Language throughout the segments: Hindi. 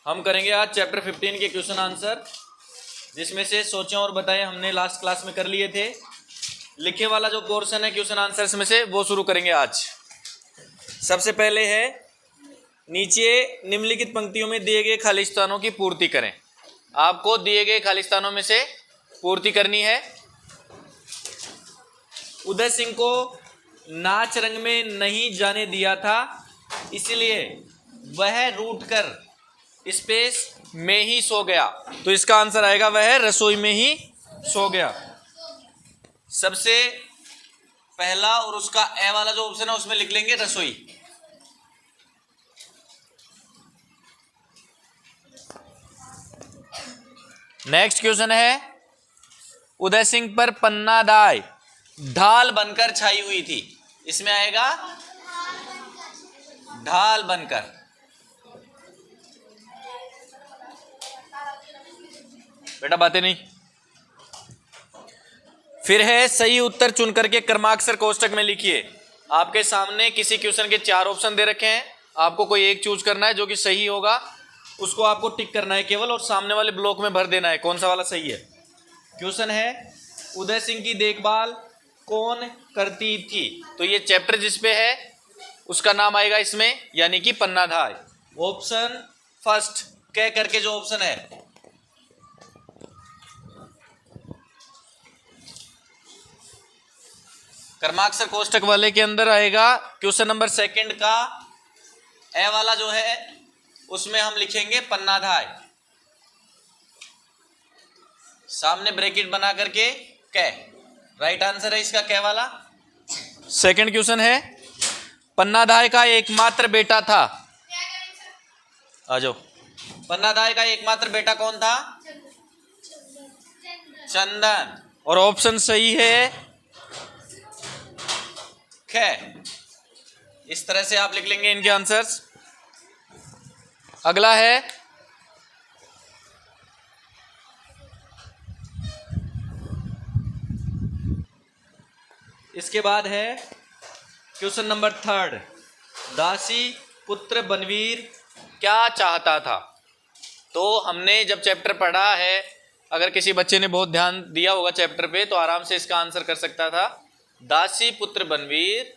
हम करेंगे आज चैप्टर 15 के क्वेश्चन आंसर, जिसमें से सोचें और बताएं हमने लास्ट क्लास में कर लिए थे। लिखे वाला जो पोर्शन है क्वेश्चन आंसर्स में से वो शुरू करेंगे आज। सबसे पहले है नीचे निम्नलिखित पंक्तियों में दिए गए खाली स्थानों की पूर्ति करें। आपको दिए गए खाली स्थानों में से पूर्ति करनी है। उदय सिंह को नाच रंग में नहीं जाने दिया था, इसलिए वह रूठकर स्पेस में ही सो गया। तो इसका आंसर आएगा वह रसोई में ही सो गया। सबसे पहला और उसका ए वाला जो ऑप्शन है उसमें लिख लेंगे रसोई। नेक्स्ट क्वेश्चन है उदय सिंह पर पन्ना दाई ढाल बनकर छाई हुई थी। इसमें आएगा ढाल बनकर। बेटा बातें नहीं। फिर है सही उत्तर चुन करके क्रमाक्षर कोष्टक में लिखिए। आपके सामने किसी क्वेश्चन के 4 ऑप्शन दे रखे हैं, आपको कोई एक चूज करना है जो कि सही होगा, उसको आपको टिक करना है केवल, और सामने वाले ब्लॉक में भर देना है कौन सा वाला सही है। क्वेश्चन है उदय सिंह की देखभाल कौन करती थी। तो ये चैप्टर जिसपे है उसका नाम आएगा इसमें, यानी कि पन्नाधाय। ऑप्शन फर्स्ट कह करके जो ऑप्शन है, क्रमाक्षर कोष्टक वाले के अंदर आएगा क्वेश्चन नंबर 2 का ए वाला जो है उसमें हम लिखेंगे पन्नाधाय, सामने ब्रैकेट बना करके कै। राइट आंसर है इसका कै वाला। सेकंड क्वेश्चन है पन्नाधाय का एकमात्र बेटा था। आ जाओ। पन्नाधाय का एकमात्र बेटा कौन था? चंदन। और ऑप्शन सही है कै। इस तरह से आप लिख लेंगे इनके आंसर्स। अगला है इसके बाद है क्वेश्चन नंबर 3, दासी पुत्र बनवीर क्या चाहता था। तो हमने जब चैप्टर पढ़ा है, अगर किसी बच्चे ने बहुत ध्यान दिया होगा चैप्टर पे तो आराम से इसका आंसर कर सकता था। दासी पुत्र बनवीर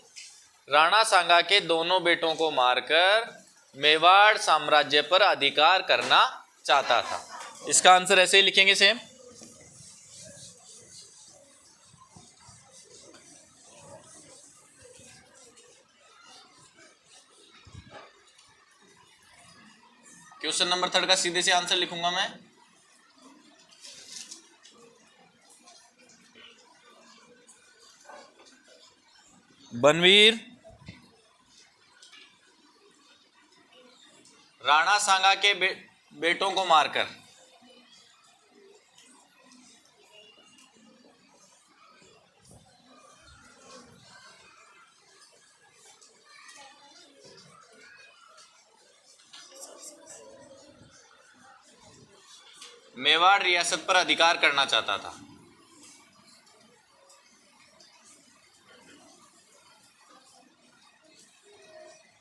राणा सांगा के दोनों बेटों को मारकर मेवाड़ साम्राज्य पर अधिकार करना चाहता था। इसका आंसर ऐसे ही लिखेंगे सेम। क्वेश्चन नंबर 3 का सीधे से आंसर लिखूंगा मैं। बनवीर राणा सांगा के बेटों को मारकर मेवाड़ रियासत पर अधिकार करना चाहता था।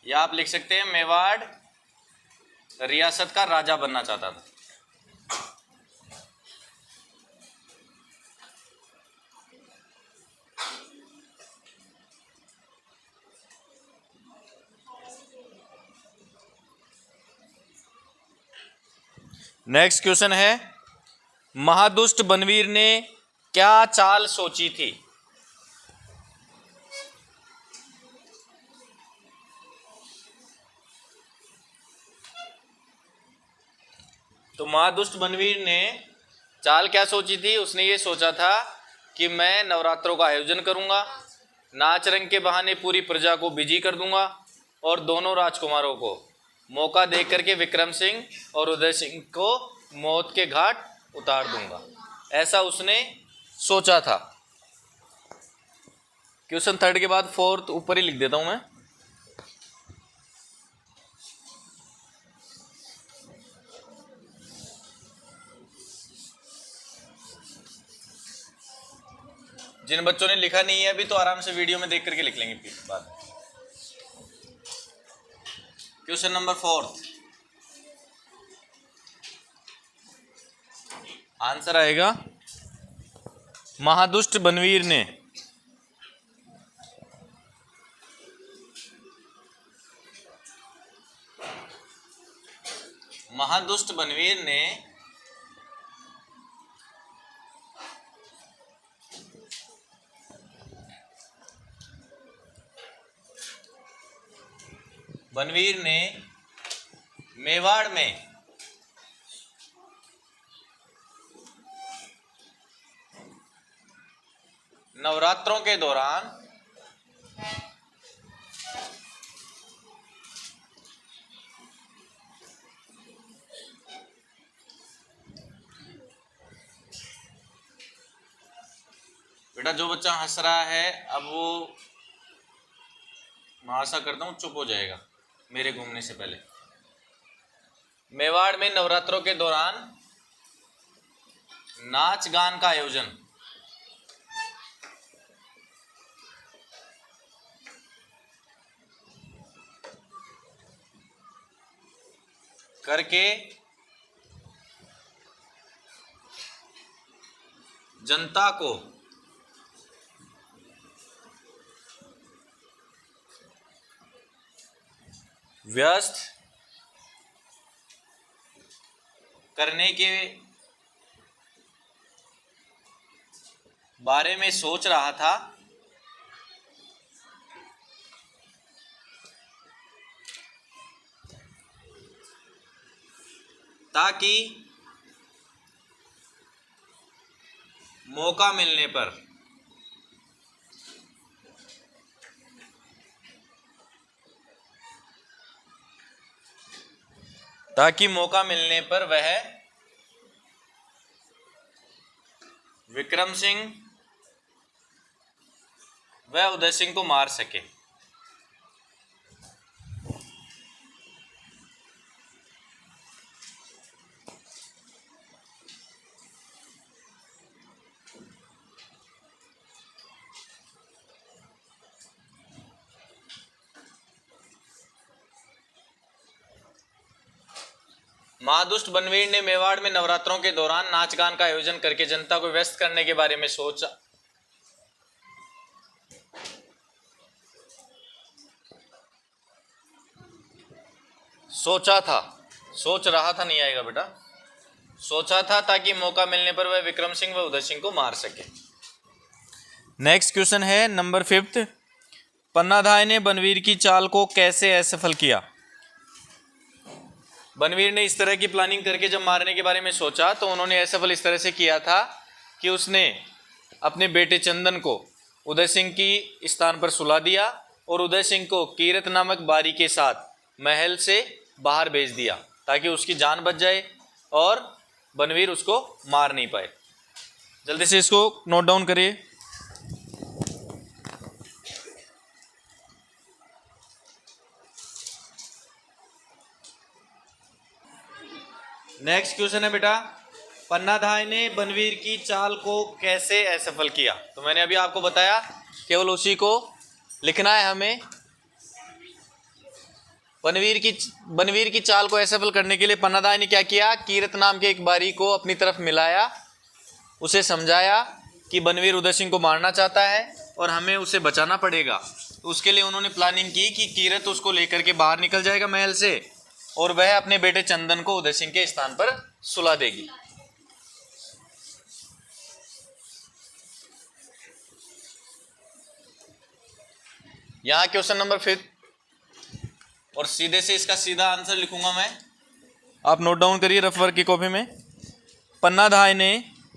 या आप लिख सकते हैं मेवाड़ रियासत का राजा बनना चाहता था। नेक्स्ट क्वेश्चन है महादुष्ट बनवीर ने क्या चाल सोची थी। तो महादुष्ट बनवीर ने चाल क्या सोची थी? उसने ये सोचा था कि मैं नवरात्रों का आयोजन करूंगा, नाच रंग के बहाने पूरी प्रजा को बिजी कर दूंगा और दोनों राजकुमारों को मौका देकर के विक्रम सिंह और उदय सिंह को मौत के घाट उतार दूंगा। ऐसा उसने सोचा था। क्वेश्चन 3 के बाद 4 ऊपर ही लिख देता हूं मैं। जिन बच्चों ने लिखा नहीं है अभी तो आराम से वीडियो में देख करके लिख लेंगे फिर बाद में। क्वेश्चन नंबर 4, आंसर आएगा महादुष्ट बनवीर ने। महादुष्ट बनवीर ने मेवाड़ में नवरात्रों के दौरान बेटा जो बच्चा हंस रहा है अब वो, मैं आशा करता हूँ चुप हो जाएगा मेरे घूमने से पहले। मेवाड़ में नवरात्रों के दौरान नाच गान का आयोजन करके जनता को व्यस्त करने के बारे में सोच रहा था, ताकि मौका मिलने पर वह विक्रम सिंह व उदय सिंह को मार सके। महादुष्ट बनवीर ने मेवाड़ में नवरात्रों के दौरान नाच गान का आयोजन करके जनता को व्यस्त करने के बारे में सोच रहा था, नहीं आएगा बेटा, सोचा था ताकि मौका मिलने पर वह विक्रम सिंह व उदय सिंह को मार सके। नेक्स्ट क्वेश्चन है नंबर 5। पन्नाधाय ने बनवीर की चाल को कैसे असफल किया। बनवीर ने इस तरह की प्लानिंग करके जब मारने के बारे में सोचा तो उन्होंने असफल इस तरह से किया था कि उसने अपने बेटे चंदन को उदय सिंह की स्थान पर सुला दिया और उदय सिंह को कीरत नामक बारी के साथ महल से बाहर भेज दिया ताकि उसकी जान बच जाए और बनवीर उसको मार नहीं पाए। जल्दी से इसको नोट डाउन करिए। नेक्स्ट क्वेश्चन है बेटा, पन्नाधाय ने बनवीर की चाल को कैसे असफल किया। तो मैंने अभी आपको बताया, केवल उसी को लिखना है हमें। बनवीर की चाल को असफल करने के लिए पन्नाधाय ने क्या किया, कीरत नाम के एक बारी को अपनी तरफ मिलाया, उसे समझाया कि बनवीर उदय सिंह को मारना चाहता है और हमें उसे बचाना पड़ेगा। तो उसके लिए उन्होंने प्लानिंग की कि कीरत उसको लेकर के बाहर निकल जाएगा महल से और वह अपने बेटे चंदन को उदय सिंह के स्थान पर सुला देगी। यहां क्वेश्चन नंबर 5 और सीधे से इसका सीधा आंसर लिखूंगा मैं, आप नोट डाउन करिए रफ वर्क की कॉपी में। पन्नाधाय ने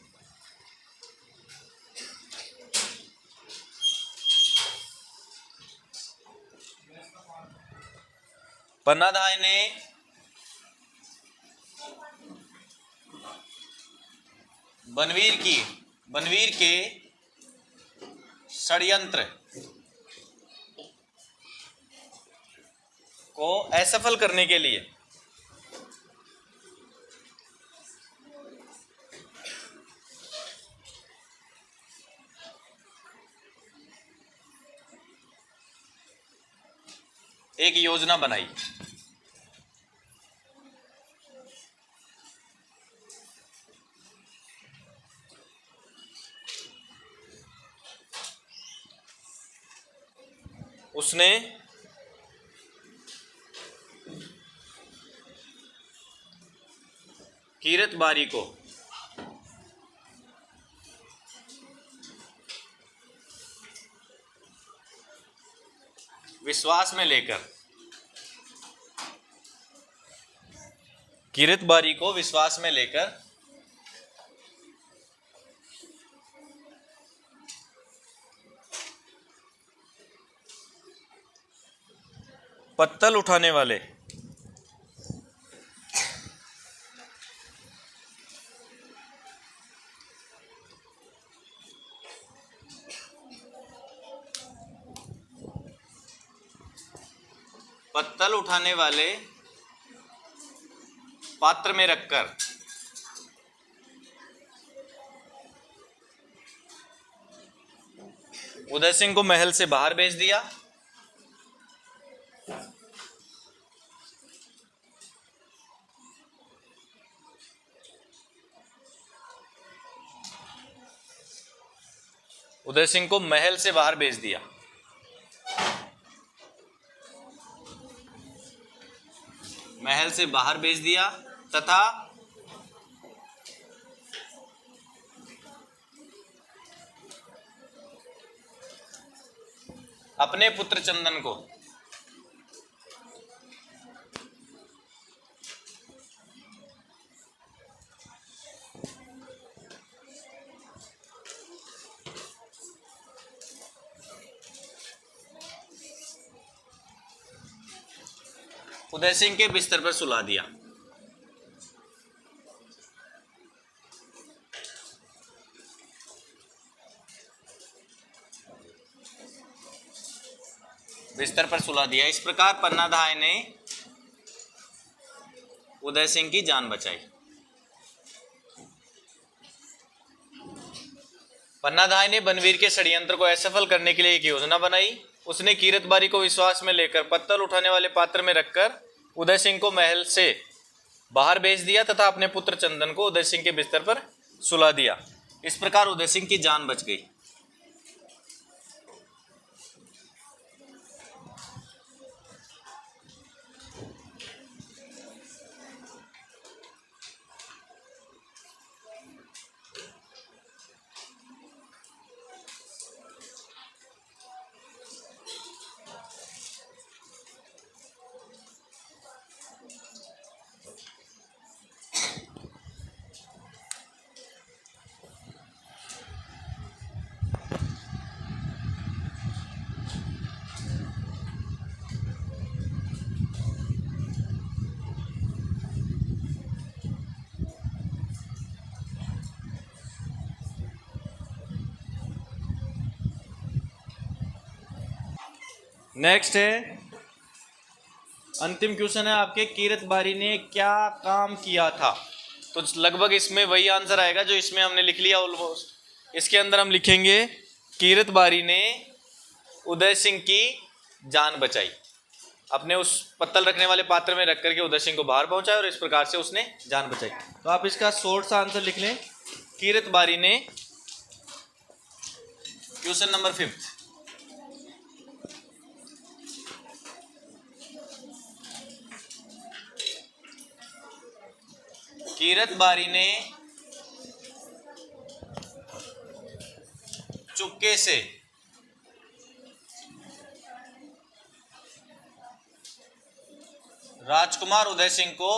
बनवीर के षड्यंत्र को असफल करने के लिए एक योजना बनाई। उसने कीरतबारी को विश्वास में लेकर पत्तल उठाने वाले पात्र में रखकर उदय सिंह को महल से बाहर भेज दिया। उदय सिंह को महल से बाहर भेज दिया। महल से बाहर भेज दिया तथा अपने पुत्र चंदन को उदय सिंह के बिस्तर पर सुला दिया। बिस्तर पर सुला दिया। इस प्रकार पन्नाधाय ने उदय सिंह की जान बचाई। पन्नाधाय ने बनवीर के षड्यंत्र को असफल करने के लिए एक योजना बनाई। उसने कीरतबारी को विश्वास में लेकर पत्तल उठाने वाले पात्र में रखकर उदय सिंह को महल से बाहर भेज दिया तथा अपने पुत्र चंदन को उदय सिंह के बिस्तर पर सुला दिया। इस प्रकार उदय सिंह की जान बच गई। नेक्स्ट है अंतिम क्वेश्चन है आपके, कीरतबारी ने क्या काम किया था। तो लगभग इसमें वही आंसर आएगा जो इसमें हमने लिख लिया ऑलमोस्ट। इसके अंदर हम लिखेंगे कीरतबारी ने उदय सिंह की जान बचाई। अपने उस पत्तल रखने वाले पात्र में रख करके उदय सिंह को बाहर पहुंचाया और इस प्रकार से उसने जान बचाई। तो आप इसका शॉर्ट सा आंसर लिख लें, कीरतबारी ने, क्वेश्चन नंबर 5, कीरतबारी ने चुपके से राजकुमार उदय सिंह को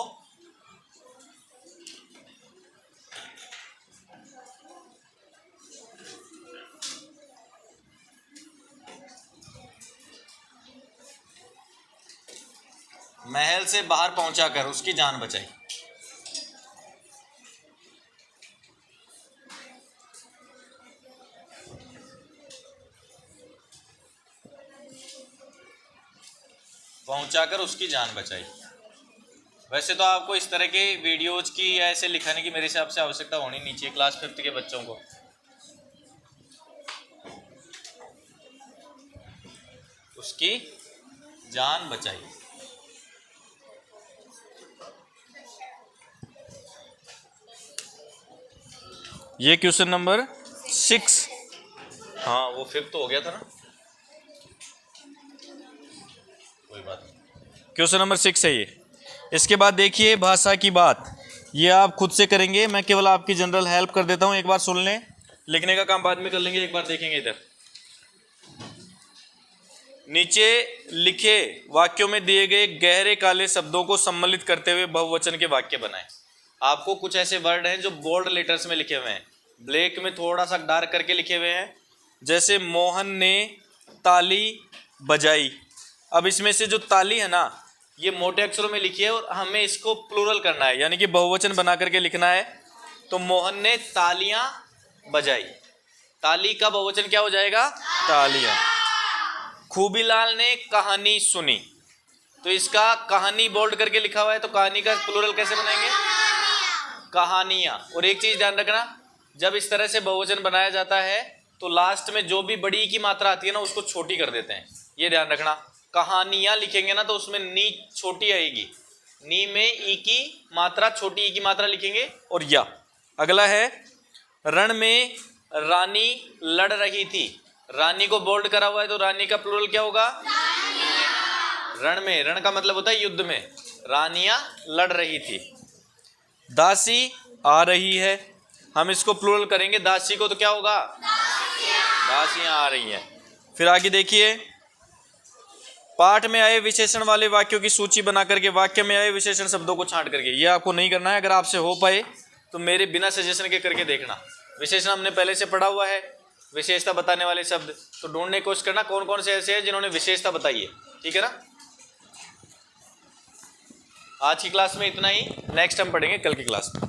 महल से बाहर पहुंचाकर उसकी जान बचाई। पहुंचाकर उसकी जान बचाई। वैसे तो आपको इस तरह के वीडियोज की या ऐसे लिखाने की मेरे हिसाब से आवश्यकता होनी नहीं चाहिए क्लास 5 के बच्चों को। उसकी जान बचाई। ये क्वेश्चन नंबर 6, हाँ वो 5 तो हो गया था ना। बात। क्वेश्चन नंबर 6 है ये। इसके बाद देखिए भाषा की बात, ये आप खुद से करेंगे, मैं केवल आपकी जनरल हेल्प कर देता हूँ। एक बार सुन लें, लिखने का काम बाद में कर लेंगे। एक बार देखेंगे इधर, नीचे लिखे वाक्यों में दिए गए गहरे काले शब्दों को सम्मिलित करते हुए बहुवचन के वाक्य बनाएं। आपको कुछ ऐसे वर्ड हैं जो बोल्ड लेटर्स में लिखे हुए हैं, ब्लैक में थोड़ा सा डार्क करके लिखे हुए हैं, जैसे मोहन ने ताली बजाई। अब इसमें से जो ताली है ना, ये मोटे अक्षरों में लिखी है और हमें इसको प्लूरल करना है, यानी कि बहुवचन बना करके लिखना है। तो मोहन ने तालियां बजाई, ताली का बहुवचन क्या हो जाएगा? तालियां। खूबीलाल ने कहानी सुनी, तो इसका कहानी बोल्ड करके लिखा हुआ है, तो कहानी का प्लूरल कैसे बनाएंगे? कहानियां। और एक चीज ध्यान रखना, जब इस तरह से बहुवचन बनाया जाता है तो लास्ट में जो भी बड़ी की मात्रा आती है ना, उसको छोटी कर देते हैं, ये ध्यान रखना। कहानियां लिखेंगे ना तो उसमें नी छोटी आएगी, नी में ई की मात्रा, छोटी ई की मात्रा लिखेंगे। और या अगला है, रण में रानी लड़ रही थी। रानी को बोल्ड करा हुआ है, तो रानी का प्लूरल क्या होगा? रण में, रण का मतलब होता है युद्ध में, रानियां लड़ रही थी। दासी आ रही है, हम इसको प्लूरल करेंगे, दासी को तो क्या होगा? दासियां आ रही हैं। फिर आगे देखिए, पाठ में आए विशेषण वाले वाक्यों की सूची बना करके वाक्य में आए विशेषण शब्दों को छांट करके, ये आपको नहीं करना है। अगर आपसे हो पाए तो मेरे बिना सजेशन के करके देखना। विशेषण हमने पहले से पढ़ा हुआ है, विशेषता बताने वाले शब्द, तो ढूंढने की कोशिश करना कौन कौन से ऐसे हैं जिन्होंने विशेषता बताई है, ठीक है ना। आज की क्लास में इतना ही, नेक्स्ट हम पढ़ेंगे कल की क्लास में।